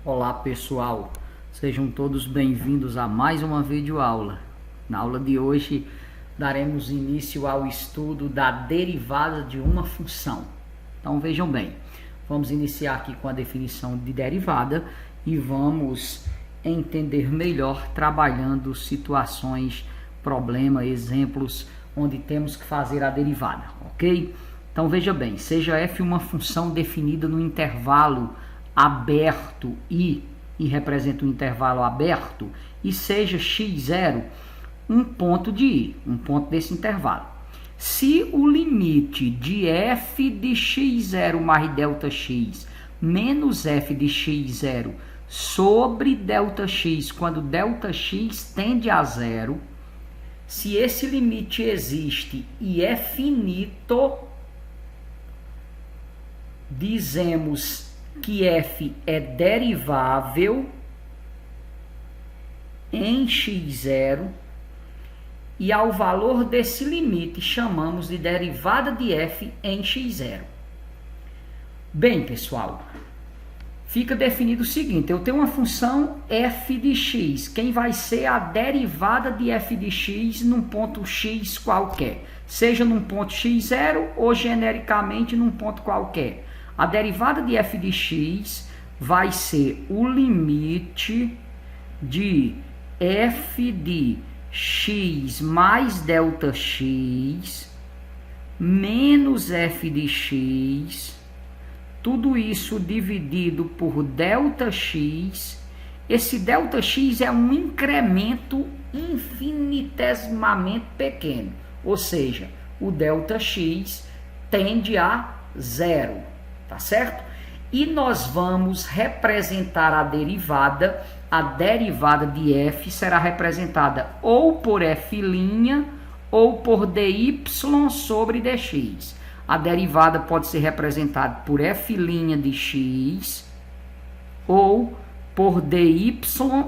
Olá pessoal, sejam todos bem-vindos a mais uma videoaula. Na aula de hoje daremos início ao estudo da derivada de uma função. Então vejam bem, vamos iniciar aqui com a definição de derivada e vamos entender melhor trabalhando situações, problemas, exemplos onde temos que fazer a derivada, ok? Então veja bem, seja f uma função definida no intervalo aberto e representa um intervalo aberto, e seja x0 um ponto de i, um ponto desse intervalo. Se o limite de f de x0 mais ΔX menos f de x0 sobre ΔX, quando ΔX tende a zero, se esse limite existe e é finito, dizemos que f é derivável em x0 e ao valor desse limite chamamos de derivada de f em x0. Bem, pessoal, fica definido o seguinte: eu tenho uma função f de x, quem vai ser a derivada de f de x num ponto x qualquer, seja num ponto x0 ou genericamente num ponto qualquer. A derivada de f de x vai ser o limite de f de x mais ΔX menos f de x, tudo isso dividido por ΔX. Esse ΔX é um incremento infinitesimamente pequeno, ou seja, o ΔX tende a zero. Tá certo? E nós vamos representar a derivada de f será representada ou por f' ou por dy sobre dx. A derivada pode ser representada por f' de x ou por dy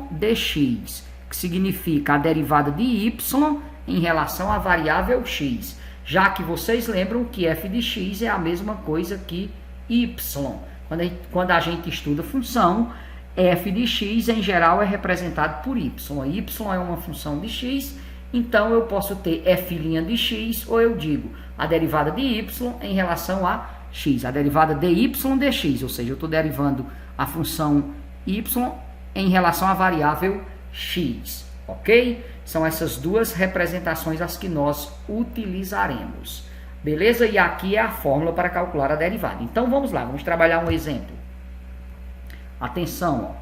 dx, que significa a derivada de y em relação à variável x, já que vocês lembram que f de x é a mesma coisa que y. Quando a gente estuda função, f de x em geral é representado por y. Y é uma função de x, então eu posso ter f' de x, ou eu digo a derivada de y em relação a x, a derivada de y dx, ou seja, eu estou derivando a função y em relação à variável x, ok? São essas duas representações as que nós utilizaremos. Beleza? E aqui é a fórmula para calcular a derivada. Então vamos lá, vamos trabalhar um exemplo. Atenção, ó.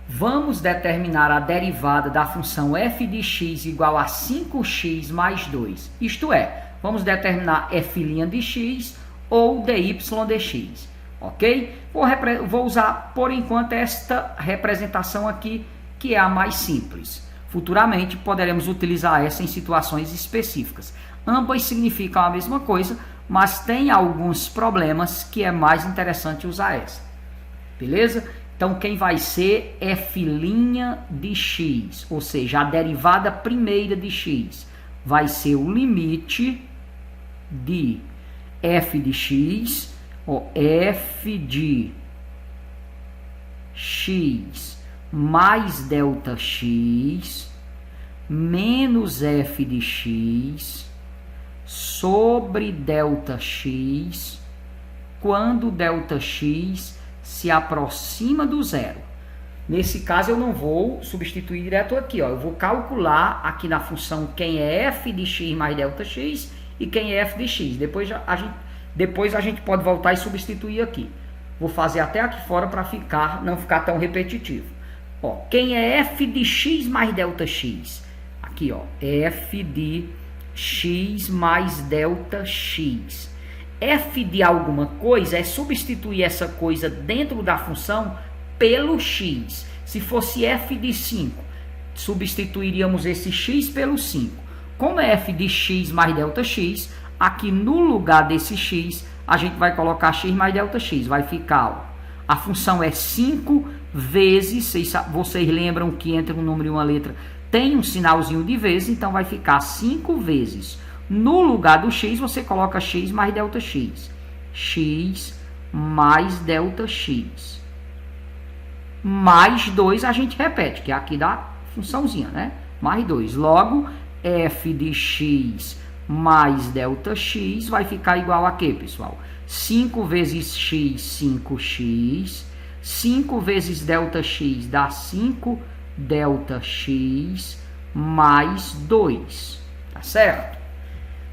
Vamos determinar a derivada da função f de x igual a 5x mais 2. Isto é, vamos determinar f' de x ou dy dx. Ok? Vou usar por enquanto esta representação aqui, que é a mais simples. Futuramente poderemos utilizar essa em situações específicas. Ambas significam a mesma coisa, mas tem alguns problemas que é mais interessante usar essa. Beleza? Então quem vai ser f' de x, ou seja, a derivada primeira de x, vai ser o limite de f de x, ou f de x mais ΔX menos f de x sobre ΔX quando ΔX se aproxima do zero. Nesse caso eu não vou substituir direto aqui, ó. Eu vou calcular aqui na função quem é f de x mais ΔX e quem é f de x. Depois a gente pode voltar e substituir aqui. Vou fazer até aqui fora para não ficar tão repetitivo. Ó, quem é f de x mais ΔX? Aqui, ó, f de x mais ΔX. F de alguma coisa é substituir essa coisa dentro da função pelo x. Se fosse f de 5, substituiríamos esse x pelo 5. Como é f de x mais ΔX, aqui no lugar desse x, a gente vai colocar x mais ΔX. Vai ficar, ó, a função é 5 vezes, vocês lembram que entre um número e uma letra tem um sinalzinho de vezes, então vai ficar 5 vezes No lugar do x, você coloca x mais delta x. X mais delta x. Mais 2 a gente repete, que é aqui da funçãozinha, né? Mais 2. Logo, f de x mais delta x vai ficar igual a quê, pessoal? 5 vezes x, 5x. 5 vezes delta x dá 5 delta x mais 2. Tá certo?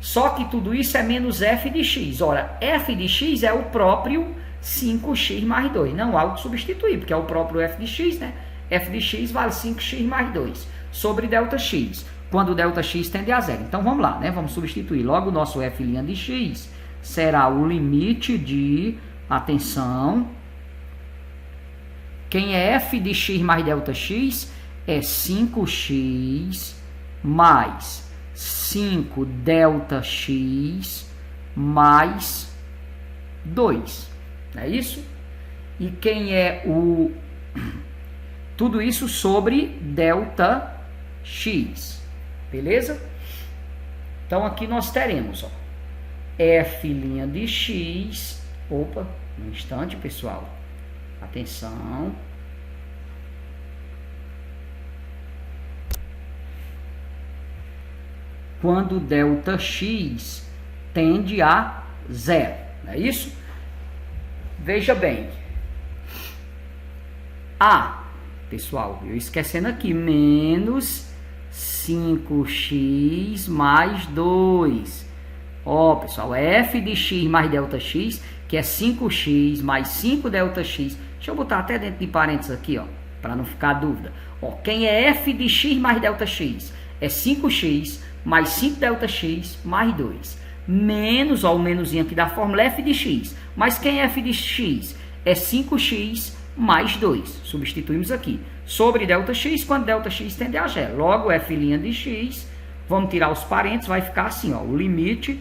Só que tudo isso é menos f de x. Ora, f de x é o próprio 5x mais 2. Não há o que substituir, porque é o próprio f de x, né? F de x vale 5x mais 2 sobre delta x, quando delta x tende a zero. Então, vamos lá, né? Vamos substituir. Logo, o nosso f' de x será o limite de, atenção, quem é f de x mais delta x é 5x mais 5 delta x mais 2. Não é isso? E quem é o... Tudo isso sobre delta x. Beleza? Então, aqui nós teremos, ó, f' de x... Opa, um instante, pessoal. Atenção. Quando delta x tende a zero. Não é isso? Veja bem. Pessoal, eu esquecendo aqui, menos 5x mais 2. Ó, pessoal, f de x mais delta x, que é 5x mais 5 delta x. Deixa eu botar até dentro de parênteses aqui, ó, para não ficar dúvida. Ó, quem é f de x mais delta x? É 5x mais 5 delta x mais 2. Menos, ó, o menuzinho aqui da fórmula f de x. Mas quem é f de x? É 5x mais 2. Substituímos aqui. Sobre delta x, quando delta x tende a zero. Logo, f' de x, vamos tirar os parênteses, vai ficar assim, ó, o limite,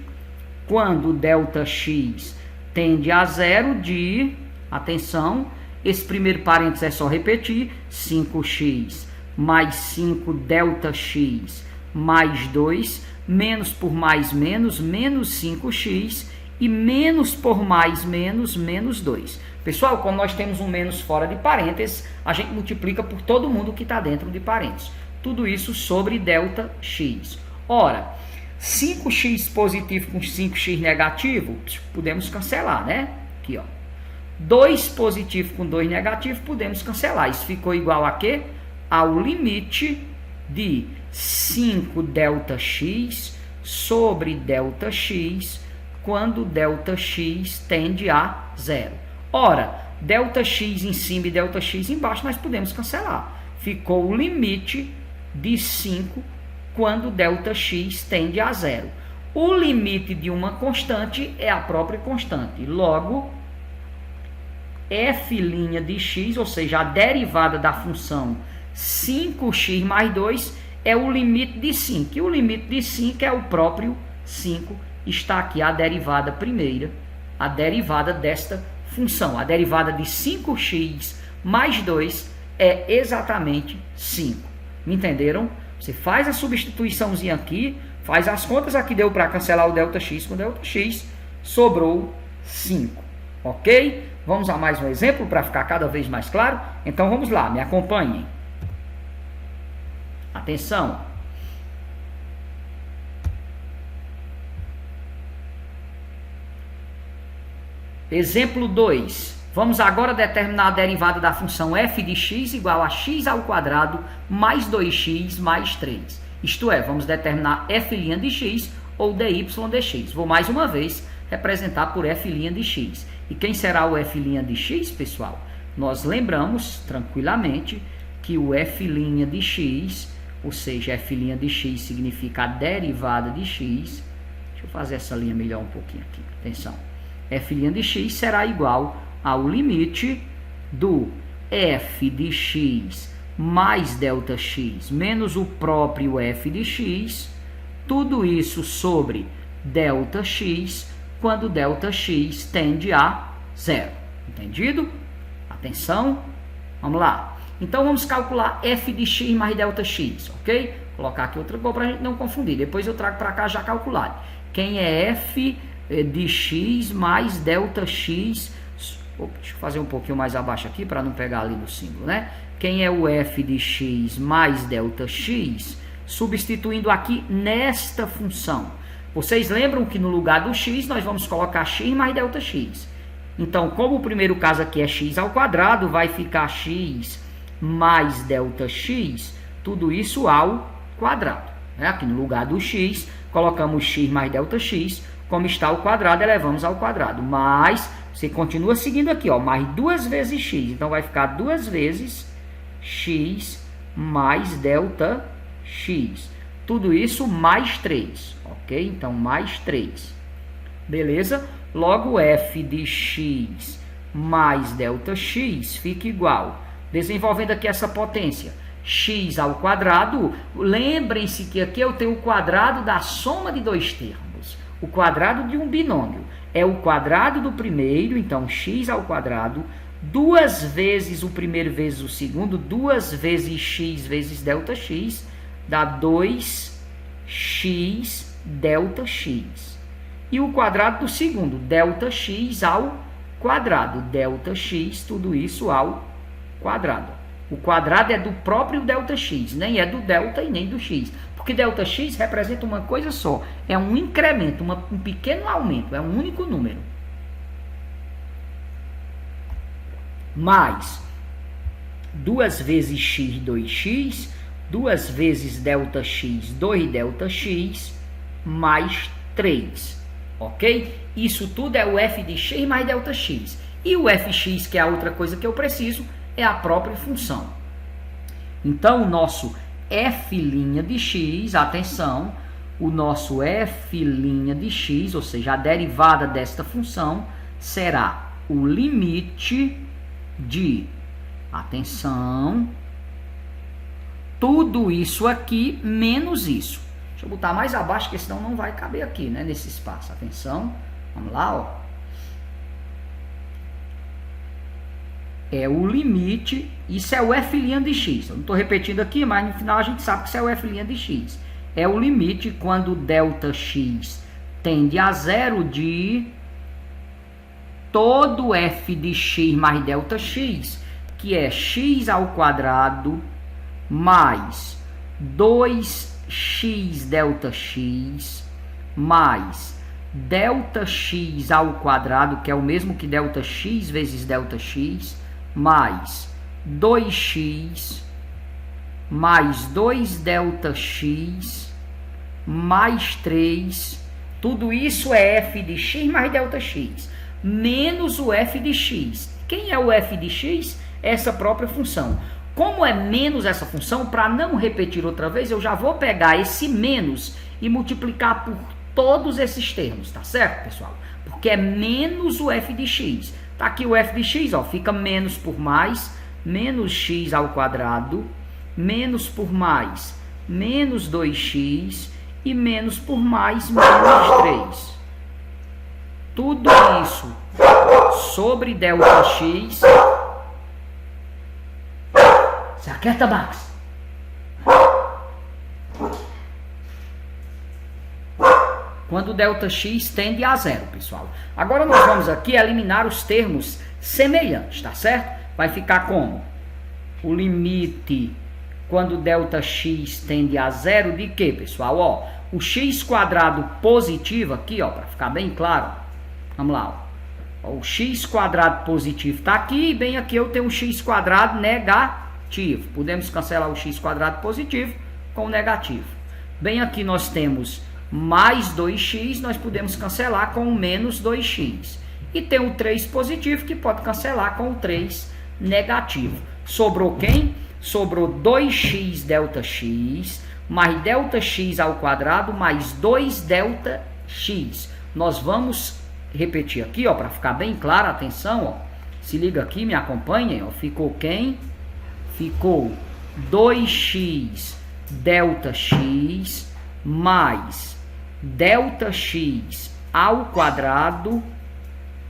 quando delta x tende a zero de, atenção, esse primeiro parênteses é só repetir, 5x mais 5 delta x mais 2, menos por mais menos, menos 5x, e menos por mais menos, menos 2. Pessoal, quando nós temos um menos fora de parênteses, a gente multiplica por todo mundo que está dentro de parênteses. Tudo isso sobre delta x. Ora, 5x positivo com 5x negativo, podemos cancelar, né? Aqui, ó. 2 positivo com 2 negativo, podemos cancelar. Isso ficou igual a quê? Ao limite de 5 delta x sobre delta x, quando delta x tende a zero. Ora, delta x em cima e delta x embaixo, nós podemos cancelar. Ficou o limite de 5 quando delta x tende a zero. O limite de uma constante é a própria constante. Logo, f' de x, ou seja, a derivada da função 5x mais 2, é o limite de 5. E o limite de 5 é o próprio 5. Está aqui a derivada primeira, a derivada desta função. A derivada de 5x mais 2 é exatamente 5. Me entenderam? Você faz a substituiçãozinha aqui, faz as contas aqui, deu para cancelar o delta x com delta x, sobrou 5. Ok? Vamos a mais um exemplo para ficar cada vez mais claro? Então vamos lá, me acompanhem. Atenção. Exemplo 2. Vamos agora determinar a derivada da função f de x igual a x ao quadrado mais 2x mais 3. Isto é, vamos determinar f' de x ou dy dx. Vou mais uma vez representar por f' de x. E quem será o f' de x, pessoal? Nós lembramos tranquilamente que o f' de x, ou seja, f' de x significa a derivada de x. Deixa eu fazer essa linha melhor um pouquinho aqui. Atenção. F' de x será igual ao limite do f de x mais delta x menos o próprio f de x, tudo isso sobre delta x, quando delta x tende a zero. Entendido? Atenção, vamos lá. Então, vamos calcular f de x mais delta x, ok? Vou colocar aqui outra cor para a gente não confundir. Depois eu trago para cá já calculado. Quem é f de x mais delta x... Deixa eu fazer um pouquinho mais abaixo aqui para não pegar ali no símbolo, né? Quem é o f de x mais delta x, substituindo aqui nesta função. Vocês lembram que no lugar do x nós vamos colocar x mais delta x. Então, como o primeiro caso aqui é x ao quadrado, vai ficar x mais delta x, tudo isso ao quadrado. Né? Aqui no lugar do x, colocamos x mais delta x, como está ao quadrado, elevamos ao quadrado. Mas, você continua seguindo aqui, ó, mais 2 vezes x. Então, vai ficar 2 vezes x mais delta x. Tudo isso mais 3, ok? Então, mais 3. Beleza? Logo, f de x mais delta x fica igual. Desenvolvendo aqui essa potência. X ao quadrado. Lembrem-se que aqui eu tenho o quadrado da soma de 2 termos. O quadrado de um binômio. É o quadrado do primeiro, então x ao quadrado. 2 vezes o primeiro vezes o segundo. 2 vezes x vezes delta x. Dá 2x delta x. E o quadrado do segundo, delta x ao quadrado. Delta x, tudo isso ao quadrado. O quadrado é do próprio delta x, nem é do delta e nem do x. Porque delta x representa uma coisa só. É um incremento, um pequeno aumento, é um único número. Mais 2 vezes x, 2x. 2 vezes delta x, 2 delta x, mais 3. Ok? Isso tudo é o f de x mais delta x. E o fx, que é a outra coisa que eu preciso, é a própria função. Então, o nosso f' de x, atenção, o nosso f' de x, ou seja, a derivada desta função, será o limite de, atenção, tudo isso aqui menos isso. Deixa eu botar mais abaixo, porque senão não vai caber aqui, né, nesse espaço. Atenção, vamos lá, ó. É o limite, isso é o f' de x. Eu não estou repetindo aqui, mas no final a gente sabe que isso é o f' de x. É o limite quando delta x tende a zero de todo f de x mais delta x, que é x ao quadrado mais 2x delta x mais delta x ao quadrado, que é o mesmo que delta x vezes delta x, mais 2x mais 2 delta x mais 3. Tudo isso é f de x mais delta x, menos o f de x. Quem é o f de x? Essa própria função. Como é menos essa função, para não repetir outra vez, eu já vou pegar esse menos e multiplicar por todos esses termos, tá certo, pessoal? Porque é menos o f de x. Tá aqui o f de x, ó, fica menos por mais, menos x ao quadrado, menos por mais, menos 2x, e menos por mais, menos 3. Tudo isso sobre delta x... Se aquieta, Max. Quando delta x tende a zero, pessoal. Agora nós vamos aqui eliminar os termos semelhantes, tá certo? Vai ficar como? O limite quando delta x tende a zero de quê, pessoal? Ó, o x quadrado positivo aqui, ó, para ficar bem claro. Vamos lá, ó. O x quadrado positivo está aqui e bem aqui eu tenho o x quadrado negativo. Podemos cancelar o x quadrado positivo com o negativo. Bem aqui nós temos mais 2x, nós podemos cancelar com o menos 2x. E tem o 3 positivo que pode cancelar com o 3 negativo. Sobrou quem? Sobrou 2x delta x mais delta x ao quadrado mais 2 delta x. Nós vamos repetir aqui, ó, para ficar bem claro, atenção, ó. Se liga aqui, me acompanhem, ó. Ficou quem? Ficou 2x delta x mais delta x ao quadrado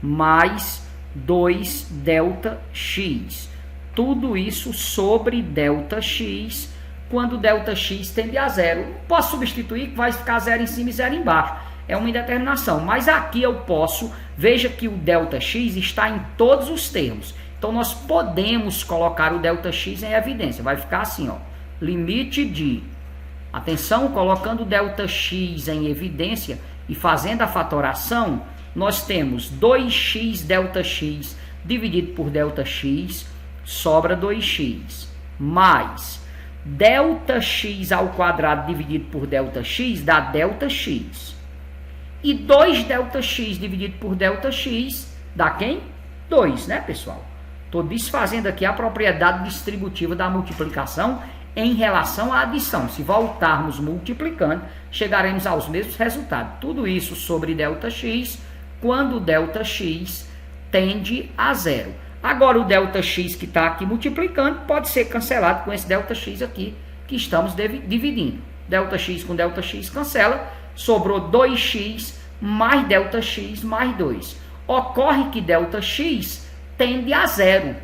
mais 2 delta x. Tudo isso sobre delta x quando ΔX tende a zero. Não posso substituir que vai ficar zero em cima e zero embaixo. É uma indeterminação. Mas aqui eu posso, veja que o ΔX está em todos os termos. Então nós podemos colocar o ΔX em evidência. Vai ficar assim, ó. Limite de, atenção, colocando o ΔX em evidência e fazendo a fatoração, nós temos 2x ΔX dividido por ΔX, sobra 2x, mais ΔX ao quadrado dividido por ΔX dá ΔX. E 2 ΔX dividido por ΔX dá quem? 2, né, pessoal? Estou desfazendo aqui a propriedade distributiva da multiplicação em relação à adição. Se voltarmos multiplicando, chegaremos aos mesmos resultados. Tudo isso sobre ΔX, quando o ΔX tende a zero. Agora o ΔX que está aqui multiplicando pode ser cancelado com esse ΔX aqui que estamos dividindo. ΔX com ΔX cancela, sobrou 2x mais ΔX mais 2. Ocorre que ΔX tende a zero.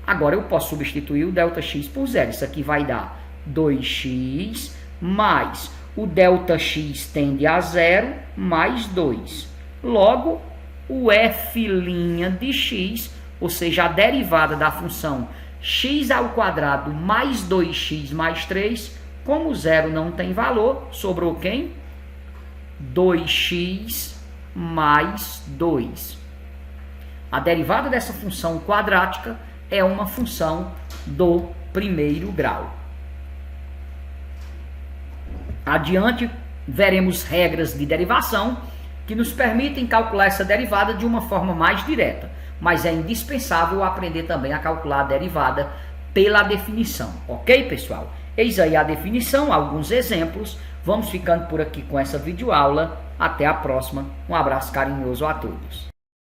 Agora eu posso substituir o ΔX por zero. Isso aqui vai dar 2x mais o ΔX tende a zero mais 2. Logo, o f' de x, ou seja, a derivada da função x ao quadrado mais 2x mais 3, como zero não tem valor, sobrou quem? 2x mais 2. A derivada dessa função quadrática é uma função do primeiro grau. Adiante, veremos regras de derivação que nos permitem calcular essa derivada de uma forma mais direta, mas é indispensável aprender também a calcular a derivada pela definição, ok, pessoal? Eis aí a definição, alguns exemplos. Vamos ficando por aqui com essa videoaula. Até a próxima. Um abraço carinhoso a todos.